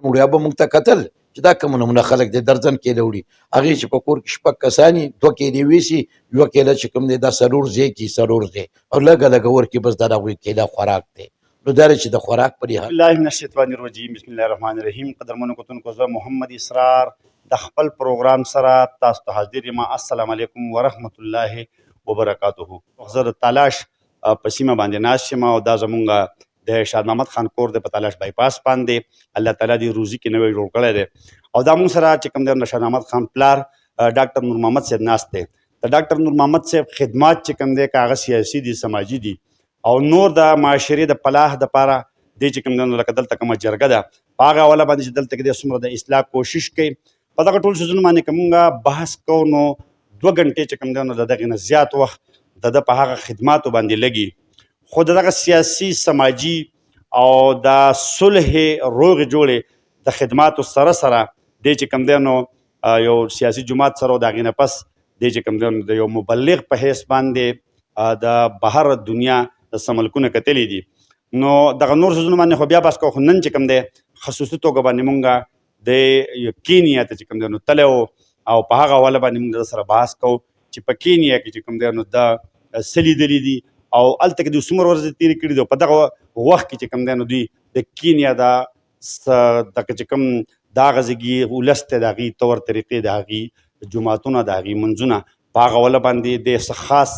وړیا به موږ ته کتل چې دا کوم نمونه خلک دی درجن کیله وړي هغې چې په کور کې شپږ کسان وي 2 کیلې ویسي یوه کیله چې کوم دی دا 4 ځای کې 4 ځای او لږه لږه ورکړي بس دا د هغوی کیله خوراک دی نو دا چې د خوراک په لحاظ بالله من الشیطان الرجیم بسم الله الرحمن الرحیم قدرمنو کتونکو زه محمد اسرار د خپل پروګرام سره تاسو ته حاضر یم السلام علیکم ورحمت الله وبرکاته زه د تلاش په سیمه باندې ناست یم او دا زمونږ د شاد محمد خان کور د په تلاش بایپاس باندې الله تعالی دې روزي کې نوی جوړ کړی دی او دا مونږ سره چې کوم دی شاد محمد خان پلار ډاکټر نور محمد صاحب ناست دی د ډاکټر نور محمد صاحب خدمات چې کوم دی که هغه سیاسي دي سماجي دي او نور د معاشرې د فلاح دپاره دی چې کوم دی لکه دلته کومه جرګه ده په هغه حواله باندې چې دلته کې دی څومره د اصلاح کوشش کوي په دغه ټول څیزونو باندې که مونږ بحث کوو نو 2 غنټې چې کوم دی نو د دغې نه زیات وخت د ده په هغه خدماتو باندې لګي خو د دغه سیاسي سماجي او د صلح روغې جوړې د خدماتو سره سره دی چې کوم دی نو یو سیاسي جماعت سره د هغې نه پس دی چې کوم دی نو د یو مبلغ په حیث باندې د بهر دنیا د سملکونه کتلی دي نو دغه نور څیزونو باندې خو بیا بحث کوو خو نن چې کوم دی خصوصي توګه باندې مونږ د کینیا ته چې کوم دی نو تللی و او په هغه حواله باندې مونږ د سره بحث کوو چې په کینیا کې چې کوم دی نو دا څه لیدلي دي او هلته کې دوی څومره ورځې تېرې کړي دي او په دغه وخت کې چې کوم دی نو دوی د کینیا دغه چې کوم دا هغه زیږي ولس دی د هغې طور طریقې د هغې جوماتونه د هغې منځونه په هغه حواله باندې د څه خاص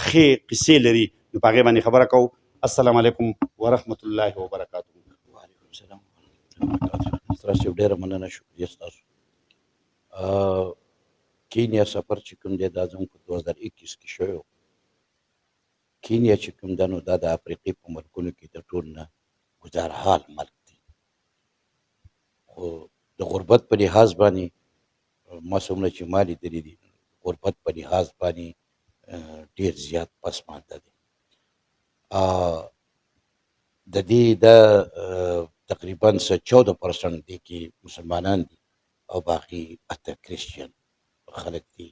ښې قصې لري نو په هغې باندې خبره کوو السلام علیکم ورحمت الله وبرکاته وعلیکم السلام ورحمۃ اللہ وبرکاتہ ستاسو صاحب ډېره مننه شکریه ستاسو کینیا سفر چې کوم دی دا زموږ په 2021 کې شوی و کینیا چې کوم دی نو دا د افریقې په ملکونو کې د ټول نه ګزارحال ملک دی خو د غربت په لحاظ باندې ما څومره چې ما لیدلي دي غربت په لحاظ باندې ډېر زیات پسمانده دی د دې د تقریبا 14% دی کې مسلمانان دي او باقي 8 کرسچن خلک دي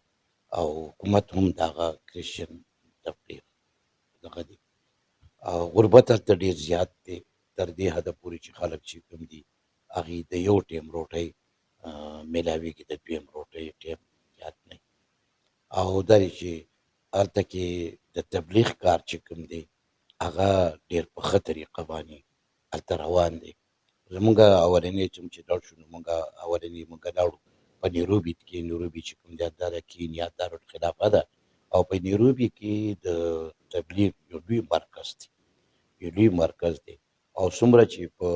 او حکومت هم دغه کرسچن تبلیغ دغه دي غربت هلته ډېر زیات دی تر دې حده پورې چې خلک چې کوم دي هغې د یو ټیم روټۍ میلاویږي د دویم روټۍ ټیم زیات نه او دا دی چې هلته کې د تبلیغ کار چې کوم دی هغه ډېر په ښه طریقه باندې هلته روان دی زمونږ اولنی چې لاړ شو نو مونږ اولنی مونږ لاړو په نیروبي کې نیروبي چې کوم دی دا د کینیا دارالخلافه ده او په نیروبي کې د تبلیغ یو لوی مرکز دی او څومره چې په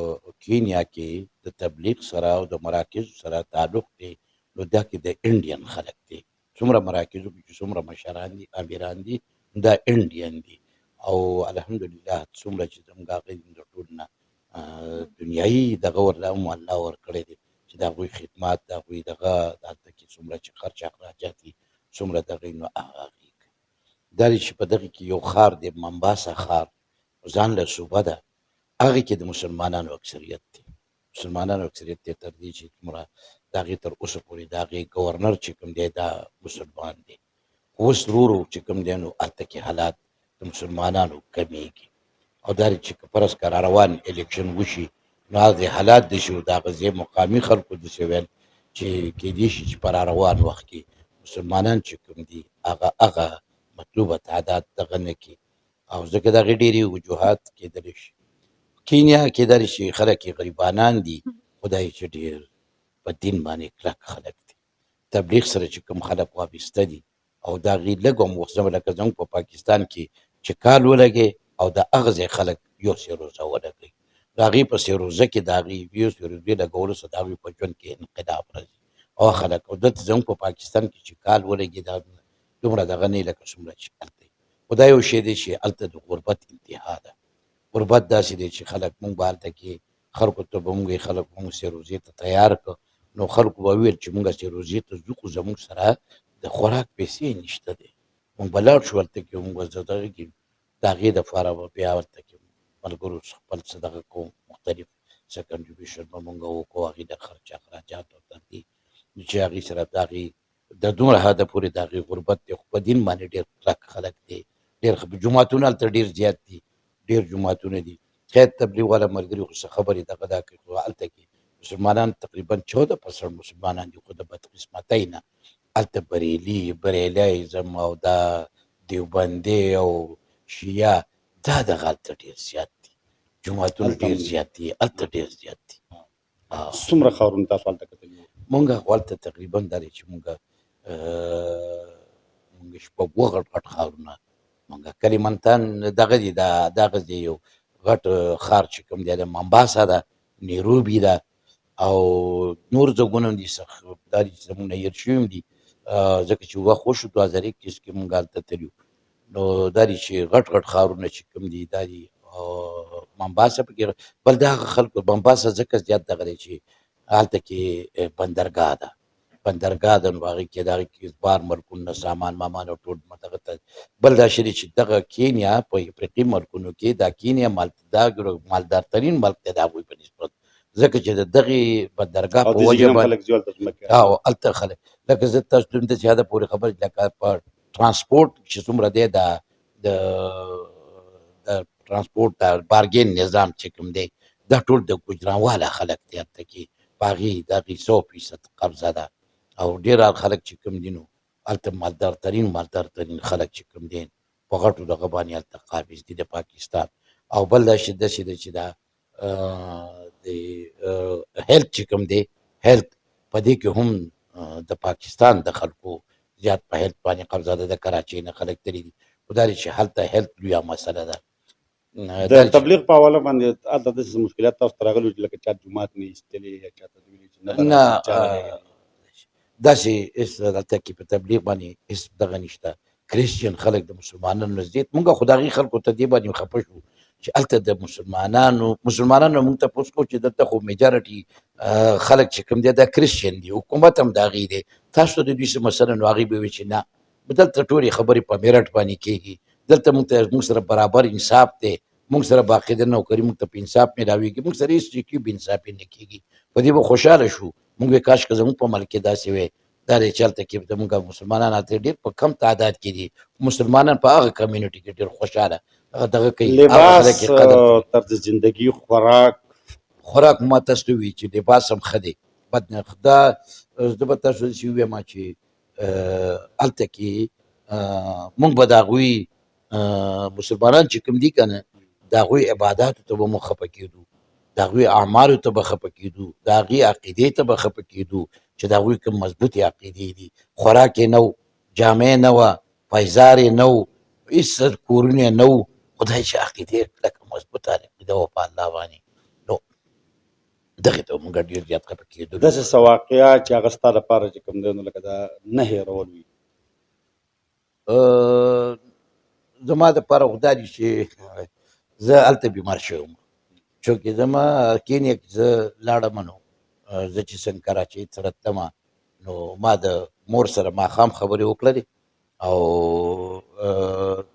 کینیا کې د تبلیغ سره او د مراکزو سره تعلق دی نو دا کې د انډین خلک دی څومره مراکزو کې چې څومره مشران دي امیران دي دا انډین دي او الحمدلله څومره چې زموږ هغې د ټول نه دنیایي دغه ورله هم الله ورکړی دی چې د هغوی خدمات د هغوی دغه هلته کې څومره چې خرچ اخراجات دي څومره دغې نو هغه هغې کوي دا دی چې په دغې کې یو ښار دی ممباسا ښار ځان له صوبه ده هغې کې د مسلمانانو اکثریت دی تر دې چې څومره د هغې تر اوسه پورې د هغې ګورنر چې کوم دی دا مسلمان دی اوس ورو چې کوم دی نو هلته کې حالات د مسلمانانو کمیږي او دا چې فرض کړه روان الیکشن وشي نو هغه حالات د شو د هغه مقامي خلکو داسې ویل چې کیدای شي چې په روان وخت کې مسلمانان چې کوم دي هغه مطلوبه تعداد دغه نه کړي او ځکه دغې ډېرې وجوهات کېدلی شي کینیا کېدلی شي خلک یې غریبانان دي خدای چې ډېر په دین باندې کلک خلک دي تبلیغ سره چې کوم خلک وابسته دي او د هغې لږ هم وخت لکه زموږ په پاکستان کې چې کال ولګي او د هغه ځای خلک یو څه روزه ولګوي د هغې په څې روزه کې د هغې یو څه روزې لګولو سره د هغوی په ژوند کې انقلاب راځي او خلک او دلته زموږ په پاکستان کې چې کال ولګي دا دومره دغه نه لکه څومره چې هلته خو دا یو شی دی چې هلته د غربت انتها ده غربت داسې دی چې خلک مونږ به هلته کې خلکو ته به مونږ خلک مونږ څې روزې ته تیار کړه نو خلکو به ویل چې مونږ څې روزې ته ځو خو زموږ سره د خوراک پیسې نشته دی مونږ به لاړ شو هلته کې مونږ به دغه کې د هغې دپاره به بیا هلته کې ملګرو خپل څه دغه کوو مختلف څه کنټریبیوشن به مونږ وکړو هغې د خرچ اخراجات او تر دې چې هغې سره د هغې د دومره حده پورې د هغې غربت دی خو په دین باندې ډېر کلک خلک دی ډېر جوماتونه هلته ډېر زیات دي ډېر جوماتونه دي خیر تبلیغ والا ملګري خو څه خبرې دغه دا کوي خو هلته کې مسلمانان تقریبا 14% مسلمانان دي، خو د بدقسمتۍ نه هلته بریلیزم او دا دیوبندي او شیعه دا دغه هلته ډېر زیات دي، جوماتونه هلته ډېر هم زیات دي، هلته ډېر زیات دي. څومره ښارونه تاسو هلته کتلي وو؟ مونږ هلته تقریبا دا دی چې مونږ شپږ اووه غټ غټ ښارونه مونږ کلیمنتان دغه دي، دغه دی یو غټ ښار چې کوم دی د مامباسا ده، نیروبي ده او نور ځایونه هم دي دا دي چې زموږ نه هېر شوي هم دي، ځکه چې وخت وشو 2021 کې مونږ هلته تللي وو. نو دا دي چې غټ غټ ښارونه چې کوم دي دا دي مامباسا پکې بل د هغه خلکو مامباسا ځکه زیات دغه دی چې هلته کې بندرګاه ده، بندرګاه ده، نو هغې کې د هغې کې بار ملکونه سامان مامان او ټول دغه ته بل دا شی دی چې دغه کینیا په افریقي ملکونو کې دا کینیا دا مالدارترین ملک دی د هغوی په نسبت، ځکه چې د دغې بندرګاه په وجه باندې هلته خلک لکه زه تاسو ته همداسې یاده پورې خبرې لکه په ترانسپورټ چې څومره دی د ترانسپورټ د بارګین نظام چې کوم دی دا ټول د ګوجرانواله خلک دی هلته کې په هغې د هغې 100% قبضه ده او ډېر خلک چې کوم دي نو هلته مالدارترین خلک چې کوم دي په غټو دغه باندې هلته قابض دي د پاکستان. او بل دا شي داسې ده چې دا د هیلت چې کوم دی هیلت په دې کې هم د پاکستان د خلکو زیات په هیلت باندې قبضه ده، د کراچۍ نه خلک تللي دي، خو دا دی چې هلته هیلت لویه مسله ده. د تبلیغ په حواله باندې هلته داسې مشکلات تاسو ته راغلي چې لکه چا جومات نه ایستلی یا چا ته ویلي چې نه داسې هېڅ هلته کې په تبلیغ باندې هېڅ دغه نشته، کریسچین خلک د مسلمانانو نه زیات مونږ خو د هغې خلکو ته دې باندې خفه شو چې هلته د مسلمانانو مونږ تپوس کوو چې دلته خو میجارټي خلک چې کوم دی دا کریسچین دي، حکومت هم د هغې دی، تاسو د دوی څه مثلا نو هغې به وایي چې نه دلته ټولې خبرې په میرټ باندې کېږي، دلته مونږ سره برابر انصاف دی، مونږ سره باقاعده نوکري مونږ ته په انصاف میلاویږي، مونږ سره هېڅ چې بې انصافي نه کېږي. په دې به خوشحاله شو مونږ وایي کاش که زموږ په ملک کې داسې وی دا دی چې هلته کې زموږ مسلمانان هلته ډېر په کم تعداد کې دي، مسلمانان په هغه کمیونټي کې ډېر خوشحاله دغه کوي. لباس، طرز زندگی، خوراک ما تاسو ته ووایي چې لباس هم ښه دی، بد نه دا زه به تاسو داسې ووایم چې هلته کې مونږ به د هغوی مسلمانان چې کوم دي که نه د هغوی عباداتو ته به مونږ خفه کېدو، د هغوی اعمالو ته به خفه کېدو، د هغې عقیدې ته به خفه کېدو چې د هغوی کوم مضبوطې عقیدې دي، خوراک یې نه و، جامې نه وه، پایزار یې نه و، هېڅ کورونه یې نه و، خدای چې عقیدې کلکه مضبوطه عقیده وه په الله باندې، نو دغې ته مونږ ډېر زیات خفه کېدو. داسې څه واقعه چې هغه ستا لپاره چې کوم دی نو لکه دا نه هېرول وي؟ زما دپاره خو دا دي چې زه هلته بیمار شوی وم، چونکې زما کینیا کې زه لاړم نو زه چې څنګه کراچۍ ته راتلمه نو ما د مور سره ماښام خبرې وکړلې او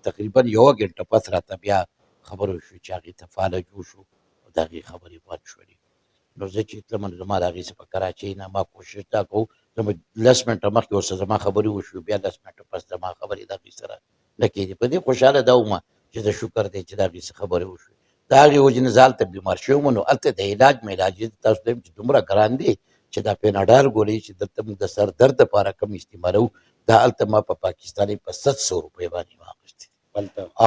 تقریبا 1 ګنټه پس راته بیا خبره وشوې چې هغې ته فعاله جوړ شو او د هغې خبرې بند شولې. نو زه چې تلم نو زما د هغې څه په کراچۍ نه ما کوشش دا کوو زما 10 منټه مخکې ورسره زما خبرې وشوې بیا 10 منټه پس زما خبرې د هغې سره نه کېدې. په دې خوشحاله دا وم چې د شکر دی چې د هغې څه خبرې وشوې. د هغې وجې نه زه هلته بیمار شوی وم نو هلته د علاج معلاج تاسو ته وایم چې دومره ګران دی چې دا پیناډال ګولۍ چې دلته موږ د سر درد دپاره کم استعمالوو دا هلته ما په پاکستاني په 700 روپۍ باندې واخیستې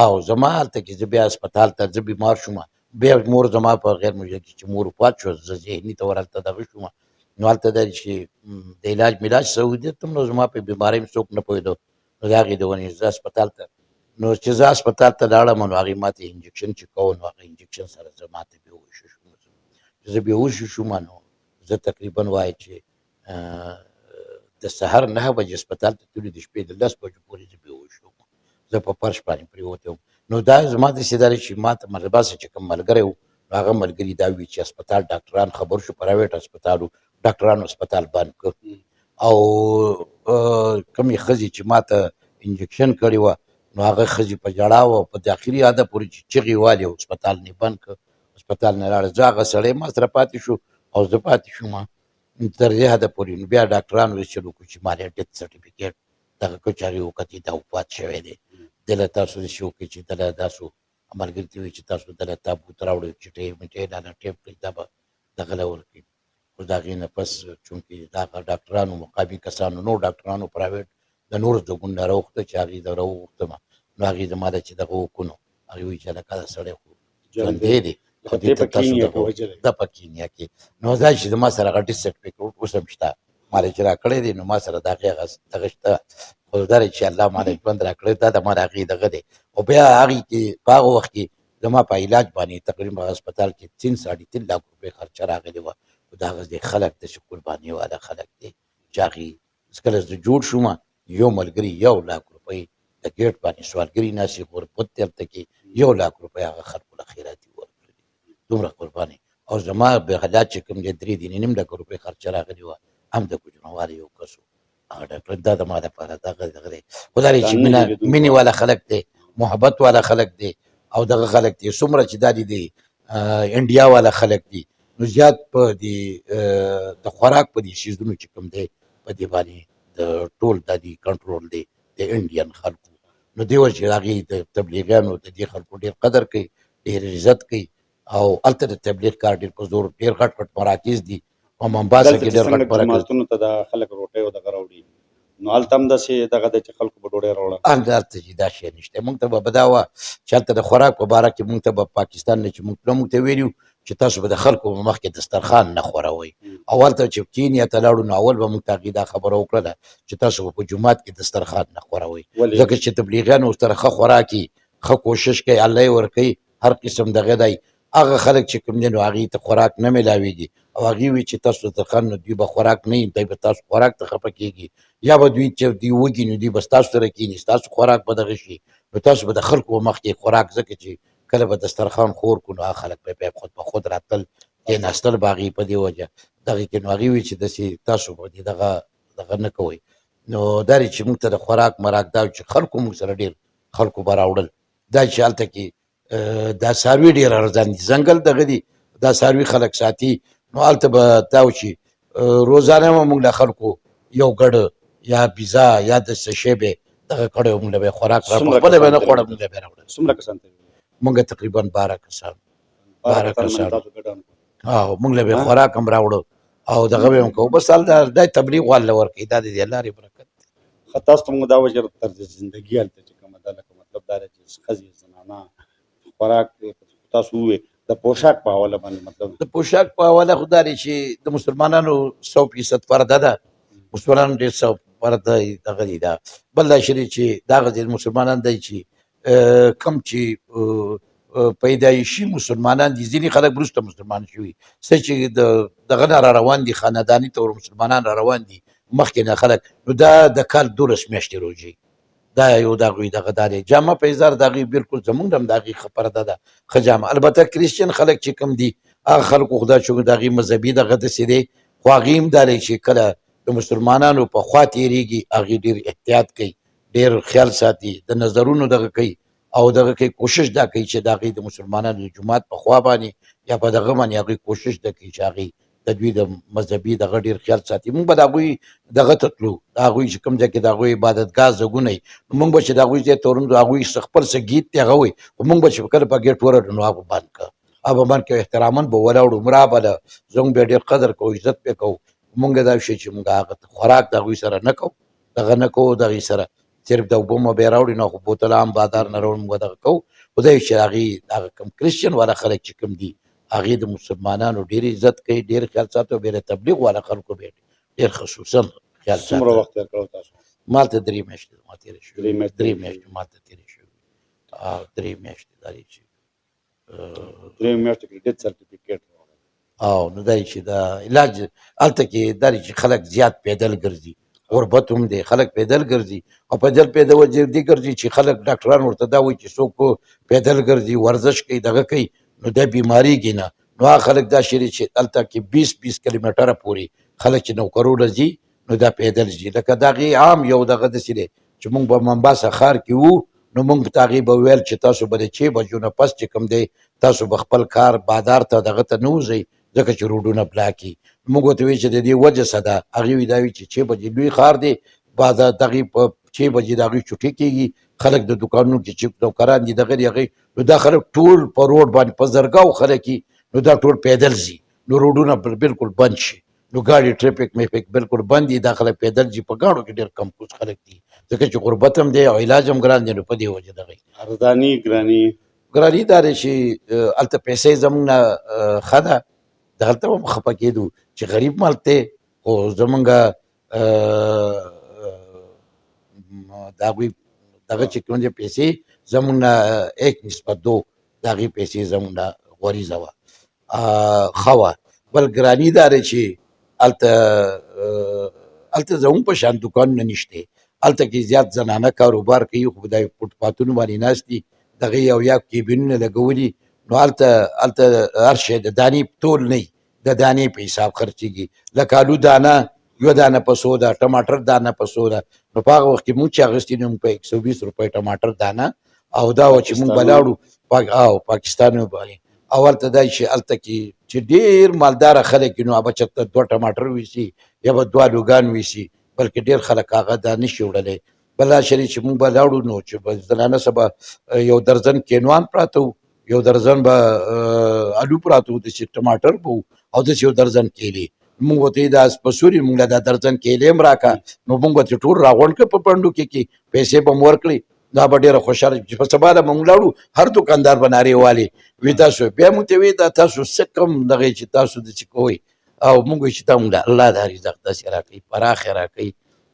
او زما هلته کې زه بیا هسپتال ته زه بیمار شوم بیا مور زما په غیر مجرد کې چې مور وفات شوه زه ذهني طور هلته دغه شوم نو هلته دا چې د علاج ملاج سعودیت ته نو زما په بیمارۍ هم څوک نه پوهېدو نو د هغې د ونې زه هسپتال ته نو چې زه هسپتال ته لاړم نو هغې ما ته انجکشن چې کوو نو هغه انجکشن سره زه ما ته بېهوشه شوم چې زه بېهوشه شوم نو زه تقریبا وایي چې د سهار 9 بجې هسپتال ته تللو د شپې د 10 بجو پورې زه بېهوش وم زه په فرش باندې پرېوتی وم نو دا زما داسې دا چې ما ته مرباسه چې کوم ملګری و نو هغه ملګري دا وي چې هسپتال ډاکټران خبر شو پرایویټ هسپتال و ډاکټرانو هسپتال بند کړ او کومې ښځې چې ما ته انجکشن کړې وه نو هغه ښځې په ژړا وه په داخلي حده پورې چې چغې والې او هسپتال نه بند کړ هسپتال نه لاړه زه هغه سړی ما سره پاتې شو او زه پاتې شوم تر دې حده پورې نو بیا ډاکټرانو ویل چلو کوچ مالې ډیت سرټیفیکیټ دغه کوچ هغې وکتې دا وفات شوی دی دله تاسو داسې وکړئ چې دله تاسو ملګري ته وایي چې تاسو دله تابوت راوړئ چې ټیپ میټۍ لاله ټیپ کړئ دا به دغه له ورکړي خو خو د هغې نه پس چونکې د هغه ډاکټرانو مقامي کسانو نور ډاکټرانو پرایویټ د نورو ځګونو نه راوغوښته چې هغې زه راوغوښتمه نو هغې زما د چې دغه وکړو هغې وایي چې هلکه دا سړی خو ژوندی دی خو دې ته تاسو ده په کینیا کې نو دا چې زما سره هغه ډس سرټیفیکټ اوس هم شته ما چې راکړی دی نو ما سره د هغې هغه دغه شته خو دا دی چې الله ما له ژوند راکړی دا د ما د هغې دغه دی او بیا هغې کې په هغه وخت کې زما په علاج باندې تقریبا هسپتال کې 3.5 لاک روپۍ خرچه راغلې وه خو د هغه خلک داسې قرباني والا خلک دی چې هغې کله زه جوړ شوم یو ملګري 1 لاک روپۍ د ګیټ باندې سوالګري ناسې غربت هلته کې 1 لاک روپۍ هغه خلکو له خیراتي ورکړي دومره قرباني او زما به حالات چې کوم دی 3.5 لک روپۍ خرچه راغلې وه هم د ګوجرانوال یو کس و هغه ډاکټر دا د ما دپاره دغه دی خو دا دی چې مینې والا خلک دی محبت والا خلک دی او دغه خلک دي څومره چې دا دي انډیا والا خلک دي نو زیات په دې د خوراک په دې شیزونو چې کوم دی په دې باندې د ټول د دې کنټرول دی د انډین خلکو نو دې وجې هغې د تبلیغیانو د دې خلکو ډېر قدر کوي ډېر عزت کوي او هلته د تبلیغ کار ډېر په زور ډېر غټ غټ مراکز دي په ممباسا کې ډېر غټ مراکز ته د خلک روټۍ او دغه راوړي نو هلته هم داسې دغه دی چې خلکو به ډوډۍ راوړه هلته چې دا شی نشته موږ ته به دا وه چې هلته د خوراک په باره کې موږ ته به پاکستان نه چې موږ ته ویلي چې تاسو به د خلکو په مخکې دسترخوان نه خوروئ او هلته چې کینیا ته لاړو نو اول به موږ ته هغې دا خبره وکړله چې تاسو به په جومات کې دسترخوان نه خوروئ ځکه چې تبلیغیان ورسره ښه خوراکي ښه کوشش کوي الله یې ورکوي هر قسم دغه دی هغه خلک چې کوم دی نو هغې ته خوراک نه میلاویږي او هغې وایي چې تاسو دسترخوان نو دوی به خوراک نه وي دوی به تاسو خوراک ته خفه کېږي یا به دوی چې دوی وږي نو دوی به ستاسو سره کښېني ستاسو خوراک به دغه شي نو تاسو به د خلکو په مخ کې خوراک ځکه چې کله به دسترخوان خور کړو نو هغه خلک به خود په خود راتل کېناستل به هغې په دې وجه دغې کې نو هغې وایي چې داسې تاسو به دغه نه کوئ نو دا دی چې موږ ته د خوراک مراک دا چې خلکو موږ سره ډېر خلکو به راوړل دا چې هلته کې دا څاروي ډېر ارزان دي ځنګل دغه دي دا څاروي خلک ساتي نو هلته به دا و چې روزانه به موږ له خلکو یو ګډه یا پیزا یا د څه شی به دغه کړی و موږ له به یې خوراک خپله به نه خوړه موږ له به یې راوړل څومره کسان ته موږ تقریبا 12 کسان او موږ له به یې خوراک هم راوړو او دغه به یې هم کوو بس دا تبلیغ والا ورکوي دا د دې الله لارې برکت دی تاسو ته موږ دا وجه طرز زندګي هلته چې کومه ده لکه مطلب دا دی چې ښځې زنانه خوراک تاسو ووایئ د پوشاک په حواله باندې مطلب د پوشاک په حواله خو دا دی چې د مسلمانانو 100% پرده ده مسلمانانو ډېر 100 پرده دغه دی دا بل دا شری چې دغه د مسلمانان دی چې کم چې پیدایشي مسلمانان دي ځینې خلک وروسته مسلمان شوي څه چې دغه نه را روان دي خانداني طور مسلمانان را روان دي مخکې نه خلک نو دا د کال 12 میاشتې روژې دا یو د هغوی دغه دا دی جامه پیزار د هغوی بالکل زمونږ هم د هغې ښه پرده ده ښه جامه البته کریسچن خلک چې کوم دي هغه خلکو خو دا چې د هغې مذهبي دغه داسې دی خو هغې هم دا دی چې کله د مسلمانانو په خوا تېرېږي هغې ډېر احتیاط کوي ډېر خیال ساتي د نظرونو دغه کوي او دغه کوي کوشش دا کوي چې د هغې د مسلمانانو د جومات په خوا باندې یا په دغه باندې هغوی کوشش دا کوي چې هغې د دوی د مذهبي دغه ډېر خیال ساتي موږ به د هغوی دغه ته تلو د هغوی چې کوم ځای کې د هغوی عبادتګاه ځایونه وي نو موږ به چې د هغوی ځای ته ورځو هغوی خپل څه ګیت دی هغه وایي خو موږ به چې کله په ګیټ ورغلو نو هغه بند کړه هغه بند کړه احتراما به ولاړو مرا به زموږ بیا ډېر قدر کوو عزت پې کوو موږ دا شی چې موږ هغه خوراک د هغوی سره نه کوو دغه نه کوو د هغې سره صرف د اوبه مو بیا راوړي نو خو بوتل هم بازار نه راوړو موږ دغه کوو خو دا چې هغې هغه کوم کریسچن والا خلک چې کوم دي هغې د مسلمانانو ډېر عزت کوي ډېر خیال ساتي او بیا د تبلیغ والا خلکو بیا ډېر خصوصا خیال ساتي څومره وخت تېر کړی تاسو ما ته 3 میاشتې ما تېرې شوې 3 میاشتې ما ته تېرې شوې 3 میاشتې دا دی چې 3 میاشتې کې ډېت سرټیفیکیټ او نو دا چې دا علاج هلته کې دا دی چې خلک زیات پیدل ګرځي غربت هم دی خلک پیدل ګرځي او پیدل وجې دې ګرځي چې خلک ډاکټران ورته دا وایي چې څوک پیدل ګرځي ورزش کوي دغه کوي نو دا بیماریږي نه نو هغه خلک دا شری چې هلته کې 20 کیلومتره پورې خلک چې نوکرونه ځي نو دا پیدل ځي لکه د هغې عام یو دغه داسې دی چې موږ به ممباسا ښار کې وو نو موږ ته هغې به ویل چې تاسو به د 6 بجو نه پس چې کوم دی تاسو به خپل کار بازار ته دغه ته نه وځئ ځکه چې روډونه بلاکي موږ ورته وایي چې د دې وجه څه ده هغې وایي دا وایي چې 6 بجې لوی ښار دی بازار دغې په 6 بجې د هغوی چوټي کېږي خلک د دوکانونو کې چې نوکران دي دغه دي هغې نو دا خلک ټول په روډ باندې په زرګاو خلک نو دا ټول پیدل ځي نو روډونه بالکل بند شي نو ګاډي ټریفیک میفیک بالکل بند دي، دا خلک پیدل ځي، په ګاډو کې ډېر کمپوز خلک دي ځکه چې غربت هم دی او علاج هم ګران دی، نو په دې وجه دغه ارزاني ګراني ګراني دا دی چې هلته پیسې زموږ نه ښه ده، دغلته به هم خفه کېدو چې غریب ملک دی، خو زمونږ د هغوی دغه چې کوم دی پیسې زمونږ نه 1:2 د هغې پیسې زمونږ نه غوریزه وه، ښه وه. بل ګراني دا دی چې هلته زمونږ په شان دوکانونه نشته، هلته کې زیات زنانه کاروبار کوي، خو د فوټپاتونو باندې ناست دي، دغه یا کیبینونه لګولي، نو هلته هر شی د دانې تول نه وي، د دانې په حساب خرڅېږي، لکه الو دانه یوه دانه په 100 ده، ټماټر دانه په 100 ده، نو په هغه وخت کې مونږ چې اخیستي نو په 120 روپۍ ټماټر دانه، او دا وه چې مونږ به لاړو پاکستان باندې، او هلته دا چې هلته کې چې ډېر مالداره خلک وي، نو هغه به چېرته 2 ټماټر ویسي یا به 2 الوګان ویسي، بلکې ډېر خلک هغه دا نشي وړلی. بل شری چې مونږ به لاړو نو چې به زنانه څه به یو درزن کینوان پراته وو، یو درزن به الو پراته وو، داسې ټماټر به وو، او داسې یو درزن کیلې، مونږ ورته ویل دا په سوري مونږ له دا درزن کیلې هم راکړه، نو مونږ به ترې ټول راغونډ کړه په پنډو کې پیسې به مو ورکړې، دا به ډېره خوشحاله چې په سبا ده مونږ لاړو، هر دوکاندار به نارې والې وي تاسو بیا مونږ ته وایي دا تاسو څه کم دغه چې تاسو داسې کوئ، او مونږ وایي چې دا مونږ الله دا رزق داسې راکوي، پراخې راکوي،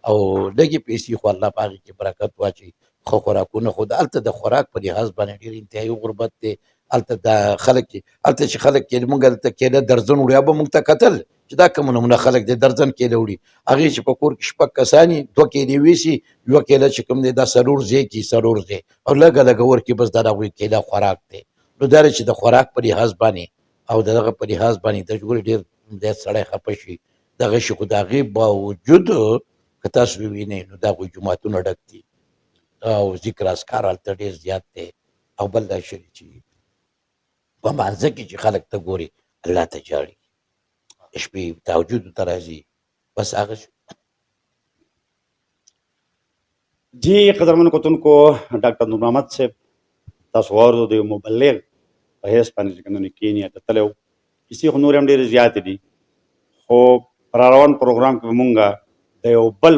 او لږې پیسې خو الله په هغې کې برکت واچوي، ښه خوراکونه، خو هلته د خوراک په لحاظ باندې ډېر انتهایي غربت دی. هلته دا خلک چې خلک مونږ هلته کیله درزن وړي، به مونږ ته کتل چې دا کوم نمونه خلک دی درزن کیله وړي، هغې چې په کور کې 6 کسان وي 2 کیلې ویسي، یوه کیله چې کوم دی دا 4 ځای کې 4 ځای، او لږه لږه ورکړي، بس دا د هغوی کیله خوراک دی. نو دا چې د خوراک په لحاظ باندې او د دغه په لحاظ باندې د ګورې ډېر زیات سړی خفه شي دغه شي، خو د هغې باوجود که تاسو ووینئ نو د هغوی جوماتونه ډک دي او ذکر اذکار هلته ډېر زیات دی. او بل دا شی چې په مانځه کې چې خلک ته ګوري الله ته جاړي، شپې تهجدو ته راځي، بس هغه جی قدرمنو کتونکو ډاکټر نور محمد صاحب تاسو واورو د یو مبلغ په حیث باندې چې کوم کینیا ته تللی و، کیسې خو نورې هم ډېرې زیاتې دي، خو په راروان پروګرام کې به مونږ د یو بل